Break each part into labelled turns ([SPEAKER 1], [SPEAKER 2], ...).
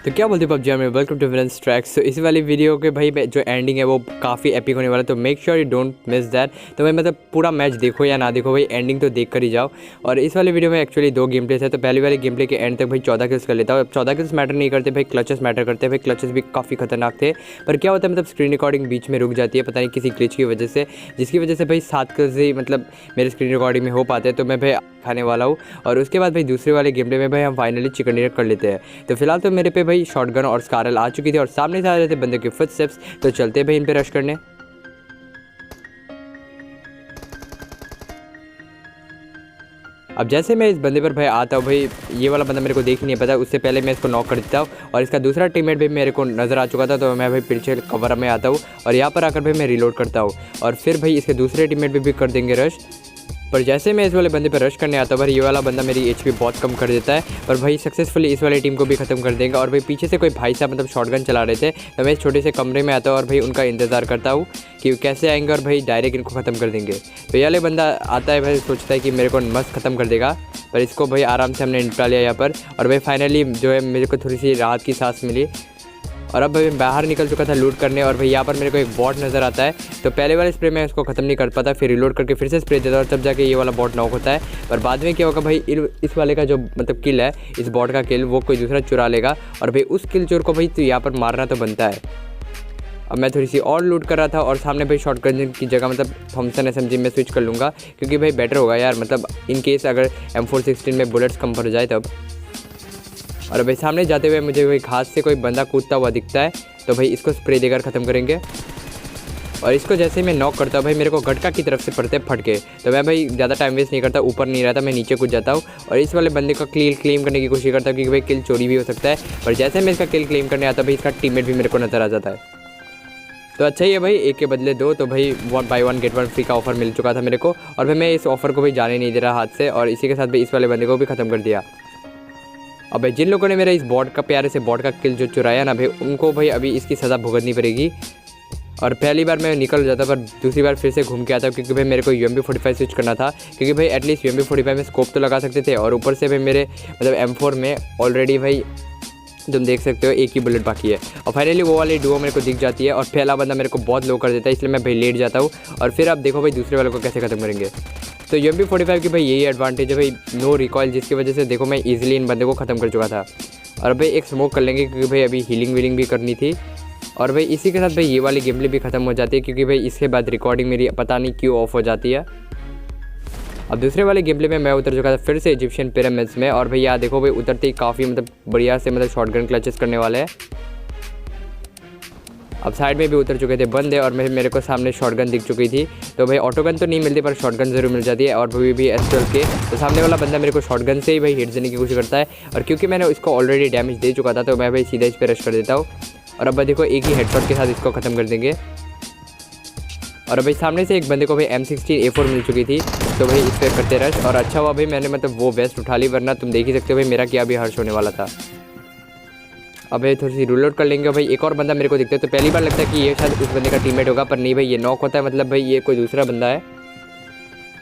[SPEAKER 1] तो क्या बोलते हैं पबजी में वेलकम टू फ्रेंड्स ट्रैक्स। तो इस वाली वीडियो के भाई जो एंडिंग है वो काफ़ी एपिक होने वाला है, तो make sure you don't miss that. तो भाई मतलब पूरा मैच देखो या ना देखो, भाई एंडिंग तो देख कर ही जाओ। और इस वाली वीडियो में एक्चुअली 2 गेम प्लेस है। तो पहली वाली गेम प्ले के एंड तक भाई 14 किल्स कर लेता हूँ। 14 किल्स मैटर नहीं करते भाई, क्लचेस मैटर करते हैं। भाई क्लचेस भी काफ़ी खतरनाक थे, पर क्या होता है मतलब स्क्रीन रिकॉर्डिंग बीच में रुक जाती है, पता नहीं किसी ग्लिच की वजह से, जिसकी वजह से भाई 7 किल्स ही मतलब मेरे स्क्रीन रिकॉर्डिंग में हो पाते हैं। तो मैं भाई खाने वाला हूँ। और उसके बाद भाई दूसरे वाले गेम प्ले में भाई हम फाइनली चिकन डिनर कर लेते हैं। तो फिलहाल तो मेरे पे भाई शॉटगन और स्कारल आ चुकी थी और सामने से आ रहे थे बंदे के फुटस्टेप्स। तो चलते भाई इन पे रश करने। अब जैसे मैं इस बंदे पर भाई आता हूँ, भाई ये वाला बंदा मेरे को देख ही नहीं पता, उससे पहले मैं इसको नॉक कर देता हूँ। और इसका दूसरा टीममेट भी मेरे को नज़र आ चुका था, तो मैं भाई पीछे कवर में आता हूँ और यहाँ पर आकर भाई मैं रिलोड करता हूँ। और फिर भाई इसके दूसरे टीममेट भी कर देंगे रश। पर जैसे मैं इस वाले बंदे पर रश करने आता हूँ, भाई ये वाला बंदा मेरी एचपी बहुत कम कर देता है, पर भाई सक्सेसफुली इस वाली टीम को भी ख़त्म कर देगा। और भाई पीछे से कोई भाई साहब मतलब शॉटगन चला रहे थे, तो मैं इस छोटे से कमरे में आता हूँ और भाई उनका इंतज़ार करता हूँ कि कैसे आएंगे और भाई डायरेक्ट इनको ख़त्म कर देंगे। तो ये वाले बंदा आता है, भाई सोचता है कि मेरे को मस्त ख़त्म कर देगा, पर इसको भाई आराम से हमने निपटा लिया यहाँ पर। और भाई फाइनली जो है मेरे को थोड़ी सी राहत की सांस मिली। और अब भाई बाहर निकल चुका था लूट करने, और भाई यहाँ पर मेरे को एक बॉट नज़र आता है। तो पहले वाले स्प्रे में उसको ख़त्म नहीं कर पाता, फिर रिलोड करके फिर से स्प्रे देता है और तब जाके ये वाला बॉट नॉक होता है। पर बाद में क्या होगा भाई, इस वाले का जो मतलब किल है, इस बॉट का किल वो कोई दूसरा चुरा लेगा। और भाई उस किल चोर को भाई तो यहाँ पर मारना तो बनता है। अब मैं थोड़ी सी और लूट कर रहा था और सामने भाई शॉटगन की जगह मतलब थॉमसन SMG में स्विच कर लूँगा, क्योंकि भाई बेटर होगा यार, मतलब इन केस अगर M416 में बुलेट्स कम पड़ जाए तब। और भाई सामने जाते हुए मुझे भाई घास से कोई बंदा कूदता हुआ दिखता है, तो भाई इसको स्प्रे देकर ख़त्म करेंगे। और इसको जैसे ही मैं नॉक करता हूँ भाई मेरे को गटका की तरफ से पड़ते फटके, तो मैं भाई ज़्यादा टाइम वेस्ट नहीं करता, ऊपर नहीं रहता, मैं नीचे कूद जाता हूँ और इस वाले बंदे का क्लेम करने की कोशिश करता हूँ, क्योंकि भाई किल चोरी भी हो सकता है। पर जैसे मैं इसका किल क्लेम करने आता भाई इसका टीममेट भी मेरे को नज़र आ जाता है। तो अच्छा ही है भाई, एक के बदले दो, तो भाई 1 बाय 1 गेट 1 फ्री का ऑफर मिल चुका था मेरे को। और भाई मैं इस ऑफर को भाई जाने नहीं दे रहा हाथ से, और इसी के साथ भाई इस वाले बंदे को भी ख़त्म कर दिया। अब भाई जिन लोगों ने मेरा इस बॉट का प्यारे से बॉट का किल जो चुराया ना भाई, उनको भाई अभी इसकी सज़ा भुगतनी पड़ेगी। और पहली बार मैं निकल जाता, पर दूसरी बार फिर से घूम के आता, क्योंकि भाई मेरे को UMP45 स्विच करना था, क्योंकि भाई एटलीस्ट UMP45 में स्कोप तो लगा सकते थे। और ऊपर से भाई मेरे मतलब M4 में ऑलरेडी भाई तुम देख सकते हो एक ही बुलेट बाकी है। और फाइनली वो वाली डुओ मेरे को दिख जाती है और पहला बंदा मेरे को बहुत लो कर देता है, इसलिए मैं भाई लेट जाता हूँ। और फिर अब देखो भाई दूसरे वाले को कैसे ख़त्म करेंगे। तो UMP45 की भाई यही एडवांटेज है भाई, नो रिकॉयल, जिसकी वजह से देखो मैं ईजिली इन बंदे को ख़त्म कर चुका था। और भाई एक स्मोक कर लेंगे, क्योंकि भाई अभी हीलिंग भी करनी थी। और भाई इसी के साथ भाई ये वाली गेम प्ले भी ख़त्म हो जाती है, क्योंकि भाई इसके बाद रिकॉर्डिंग मेरी पता नहीं क्यों ऑफ हो जाती है। अब दूसरे वाले गेम प्ले में मैं उतर चुका था फिर से इजिप्शियन पिरामिड्स में। और भाई यहाँ देखो भाई उतरते ही काफ़ी मतलब बढ़िया से मतलब शॉटगन क्लचेस करने वाले हैं। अब साइड में भी उतर चुके थे बंदे और मेरे को सामने शॉटगन दिख चुकी थी। तो भाई ऑटोगन तो नहीं मिलती, पर शॉटगन ज़रूर मिल जाती है। और भी S12 के, तो सामने वाला बंदा मेरे को शॉटगन से ही भाई हिट देने की कोशिश करता है। और क्योंकि मैंने इसको ऑलरेडी डैमेज दे चुका था, तो मैं भाई सीधा इस पर रश कर देता हूँ। और अब देखो एक ही हेडशॉट के साथ इसको ख़त्म कर देंगे। और भाई सामने से एक बंदे को भाई M16A4 मिल चुकी थी, तो भाई इस पर करते रश। और अच्छा हुआ भाई मैंने मतलब वो वेस्ट उठा ली, वरना तुम देख ही सकते हो भाई मेरा क्या भी हर्ष होने वाला था। अब भाई थोड़ी सी रिलोड कर लेंगे। भाई एक और बंदा मेरे को दिखता है, तो पहली बार लगता है कि ये शायद उस बंदे का टीममेट होगा, पर नहीं भाई ये नॉक होता है, मतलब भाई ये कोई दूसरा बंदा है।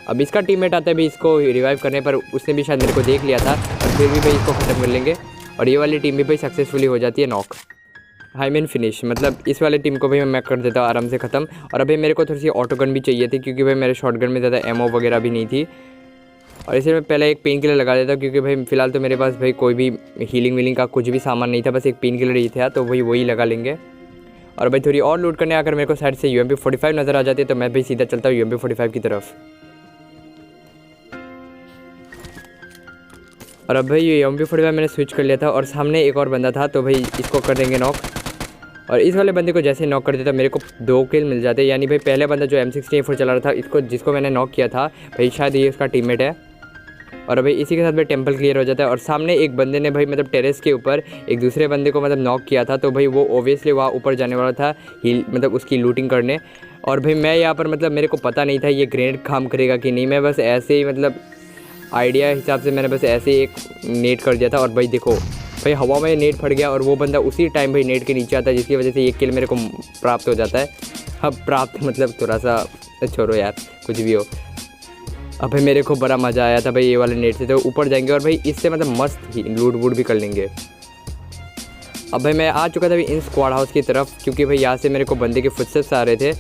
[SPEAKER 1] अब इसका टीममेट आता है भाई इसको रिवाइव करने, पर उसने भी शायद मेरे को देख लिया था, और फिर भी भाई इसको ख़त्म कर लेंगे। और ये वाली टीम भी भाई सक्सेसफुली हो जाती है नॉक, हाई मीन फिनिश। मतलब इस वाले टीम को भी मैं कर देता हूँ आराम से ख़त्म। और अभी मेरे को थोड़ी सी ऑटोगन भी चाहिए थी, क्योंकि भाई मेरे शॉटगन में ज़्यादा एमओ वगैरह भी नहीं थी। और इसे मैं पहले एक पेन किलर लगा देता हूँ, क्योंकि भाई फ़िलहाल तो मेरे पास भाई कोई भी हीलिंग का कुछ भी सामान नहीं था, बस एक पेन किलर ही था, तो वही लगा लेंगे। और भाई थोड़ी और लूट करने आकर मेरे को साइड से UMP45 नज़र आ जाती है, तो मैं भी सीधा चलता हूँ UMP45 की तरफ। और अब भाई ये UMP45 मैंने स्विच कर लिया था, और सामने एक और बंदा था, तो भाई इसको कर देंगे नॉक। और इस वाले बंदे को जैसे नॉक कर देता मेरे को 2 किल मिल जाते। यानी भाई पहले बंदा जो M16A4 चला रहा था, जिसको मैंने नॉक किया था भाई, शायद ये उसका टीममेट है। और भाई इसी के साथ भाई टेंपल क्लियर हो जाता है। और सामने एक बंदे ने भाई मतलब टेरेस के ऊपर एक दूसरे बंदे को मतलब नॉक किया था, तो भाई वो ओबियसली वहाँ ऊपर जाने वाला था मतलब उसकी लूटिंग करने। और भाई मैं यहाँ पर मतलब मेरे को पता नहीं था ये ग्रेनेड काम करेगा कि नहीं, मैं बस ऐसे ही मतलब आइडिया हिसाब से मैंने बस ऐसे ही एक नेट कर दिया था। और भाई देखो भाई हवा में नेट फट गया, और वो बंदा उसी टाइम भाई नेट के नीचे आता है, जिसकी वजह से ये किल मेरे को प्राप्त हो जाता है। अब प्राप्त मतलब थोड़ा सा छोड़ो यार, कुछ भी हो। अब भाई मेरे को बड़ा मज़ा आया था भाई ये वाले नेट से, तो ऊपर जाएंगे और भाई इससे मतलब मस्त ही लूट वूट भी कर लेंगे। अब भाई मैं आ चुका था भाई इन स्क्वाड हाउस की तरफ, क्योंकि भाई यहाँ से मेरे को बंदे के फुटस्टेप्स आ रहे थे।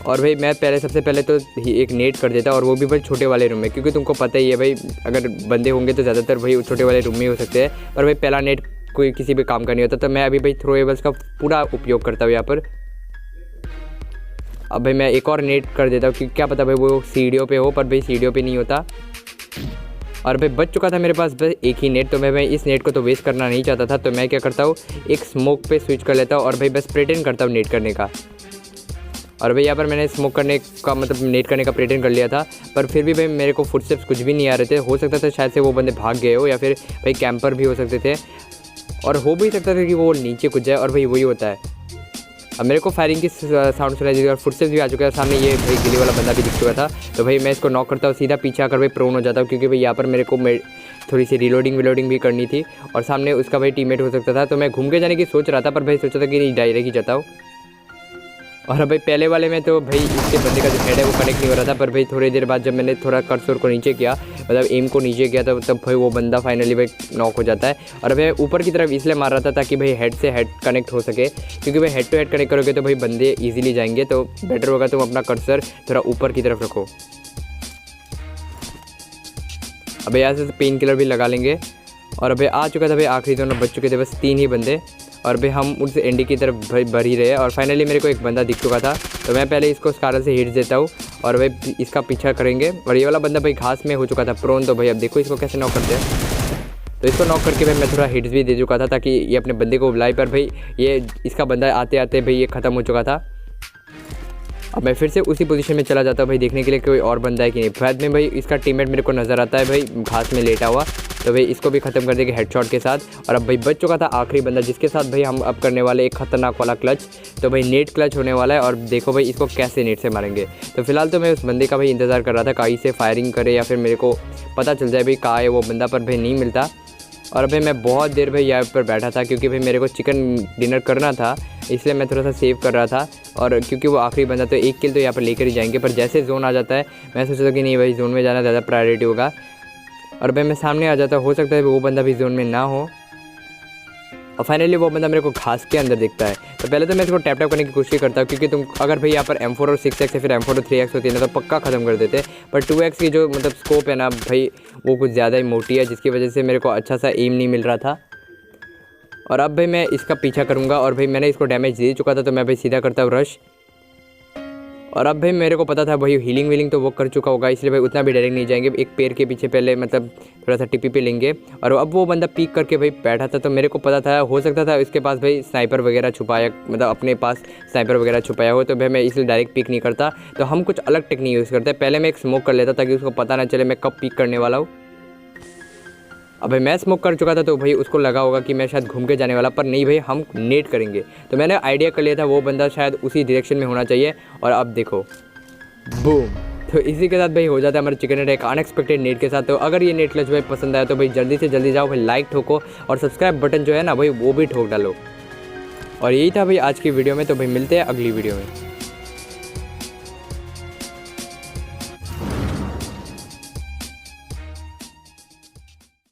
[SPEAKER 1] और भाई मैं सबसे पहले तो एक नेट कर देता, और वो भी भाई छोटे वाले रूम में, क्योंकि तुमको पता ही है भाई अगर बंदे होंगे तो ज़्यादातर भाई छोटे वाले रूम में हो सकते हैं। पर भाई पहला नेट कोई किसी भी काम का नहीं होता, तो मैं अभी भाई थ्रोएबल्स का पूरा उपयोग करता हूँ यहाँ पर। अब भाई मैं एक और नेट कर देता हूँ, क्योंकि क्या पता भाई वो सीढ़ियों पे हो, पर भाई सीढ़ियों पे नहीं होता। और भाई बच चुका था मेरे पास बस एक ही नेट, तो मैं इस नेट को तो वेस्ट करना नहीं चाहता था, तो मैं क्या करता हूँ एक स्मोक पे स्विच कर लेता हूँ, और भाई बस प्रिटेंड करता हूँ नेट करने का। और भाई यहाँ पर मैंने स्मोक करने का मतलब नेट करने का प्रिटेंड कर लिया था, पर फिर भी भाई मेरे को फुटस्टेप्स कुछ भी नहीं आ रहे थे। हो सकता था शायद से वो बंदे भाग गए हो, या फिर भाई कैंपर भी हो सकते थे, और हो भी सकता था कि वो नीचे कुछ जाए, और भाई वही होता है। अब मेरे को फायरिंग की साउंड सुनाई दी और फुटस्टेप्स भी आ चुका है सामने। ये भाई गिली वाला बंदा भी दिख चुका था, तो भाई मैं इसको नॉक करता हूँ, सीधा पीछे आकर भाई प्रोन हो जाता हूँ, क्योंकि भाई यहाँ पर मेरे को थोड़ी सी रिलोडिंग भी करनी थी, और सामने उसका भाई टीममेट हो सकता था। तो मैं घूम के जाने की सोच रहा था, पर भाई सोचा था कि नहीं डायरेक्ट ही जाता हूँ। और भाई पहले वाले में तो भाई इसके बंदे का जो हेड है वो कनेक्ट नहीं हो रहा था, पर भाई थोड़ी देर बाद जब मैंने थोड़ा कर्सर को नीचे किया, मतलब एम को नीचे किया, तब भाई वो बंदा फाइनली भाई नॉक हो जाता है। और भाई ऊपर की तरफ इसलिए मार रहा था ताकि भाई हेड से हेड कनेक्ट हो सके, क्योंकि भाई हेड टू हेड कनेक्ट करोगे तो भाई बंदे ईजिली जाएंगे, तो बेटर होगा तुम अपना कर्सर थोड़ा ऊपर की तरफ रखो। अब यहाँ से पेन किलर भी लगा लेंगे। और भाई आ चुका था भाई आखिरी दोनों बच चुके थे, बस 3 ही बंदे, और भाई हम उस एंडी की तरफ भाई बढ़ ही रहे। और फाइनली मेरे को एक बंदा दिख चुका था, तो मैं पहले इसको स्कारल से हिट देता हूँ, और भाई इसका पीछा करेंगे। और ये वाला बंदा भाई घास में हो चुका था प्रोन, तो भाई अब देखो इसको कैसे नॉक करते हैं। तो इसको नॉक करके भाई मैं थोड़ा हिट्स भी दे चुका था, ताकि ये अपने बंदे को बुलाए, पर भाई ये इसका बंदा आते आते भाई ये ख़त्म हो चुका था। अब मैं फिर से उसी पोजीशन में चला जाता हूँ भाई देखने के लिए कोई और बंदा है कि नहीं। बाद में भाई इसका टीममेट मेरे को नज़र आता है भाई घास में लेटा हुआ, तो भाई इसको भी ख़त्म कर देंगे हेडशॉट के साथ। और अब भाई बच चुका था आखिरी बंदा, जिसके साथ भाई हम अब करने वाले एक खतरनाक वाला क्लच। तो भाई नेट क्लच होने वाला है, और देखो भाई इसको कैसे नेट से मारेंगे। तो फिलहाल तो मैं उस बंदे का भाई इंतज़ार कर रहा था कहीं से फायरिंग करे, या फिर मेरे को पता चल जाए भाई कहाँ है वो बंदा, पर भाई नहीं मिलता। और भाई मैं बहुत देर भाई यहाँ पर बैठा था, क्योंकि भाई मेरे को चिकन डिनर करना था, इसलिए मैं थोड़ा सा सेव कर रहा था। और क्योंकि वो आखिरी बंदा, तो एक किल तो यहाँ पर लेकर ही जाएंगे। पर जैसे जोन आ जाता है मैं सोचा कि नहीं भाई जोन में जाना ज़्यादा प्रायोरिटी होगा, और भाई मैं सामने आ जाता, हो सकता है वो बंदा भी जोन में ना हो। और फाइनली वो बंदा मेरे को घास के अंदर दिखता है। तो पहले तो मैं इसको टैप करने की कोशिश करता हूँ, क्योंकि तुम अगर भाई यहाँ पर M4 और 6x या फिर M4 और 3x होती है ना, तो पक्का ख़त्म कर देते। पर 2x की जो मतलब स्कोप है ना भाई, वो कुछ ज़्यादा ही मोटी है, जिसकी वजह से मेरे को अच्छा सा एम नहीं मिल रहा था। और अब भाई मैं इसका पीछा करूँगा, और भाई मैंने इसको डैमेज दे चुका था, तो मैं भाई सीधा करता हूँ रश। और अब भाई मेरे को पता था भाई हीलिंग तो वो कर चुका होगा, इसलिए भाई उतना भी डायरेक्ट नहीं जाएंगे, एक पैर के पीछे पहले मतलब थोड़ा सा टिपी पे लेंगे। और अब वो बंदा पीक करके भाई बैठा था, तो मेरे को पता था हो सकता था इसके पास भाई स्नाइपर वगैरह छुपाया, मतलब अपने पास स्नाइपर वगैरह छुपाया हो, तो भाई मैं इसलिए डायरेक्ट पिक नहीं करता। तो हम कुछ अलग टेक्निक यूज़ करते हैं। पहले मैं एक स्मोक कर लेता ताकि उसको पता ना चले मैं कब पिक करने वाला हूँ। अब भाई मैं स्मोक कर चुका था, तो भाई उसको लगा होगा कि मैं शायद घूम के जाने वाला, पर नहीं भाई हम नेट करेंगे। तो मैंने आइडिया कर लिया था वो बंदा शायद उसी डायरेक्शन में होना चाहिए, और अब देखो बूम। तो इसी के साथ भाई हो जाता है हमारा चिकन नेट एक अनएक्सपेक्टेड नेट के साथ। तो अगर ये नेट क्लच भाई पसंद आया तो भाई जल्दी से जल्दी जाओ भाई लाइक ठोको, और सब्सक्राइब बटन जो है ना भाई वो भी ठोक डालो। और यही था भाई आज की वीडियो में, तो भाई मिलते हैं अगली वीडियो में।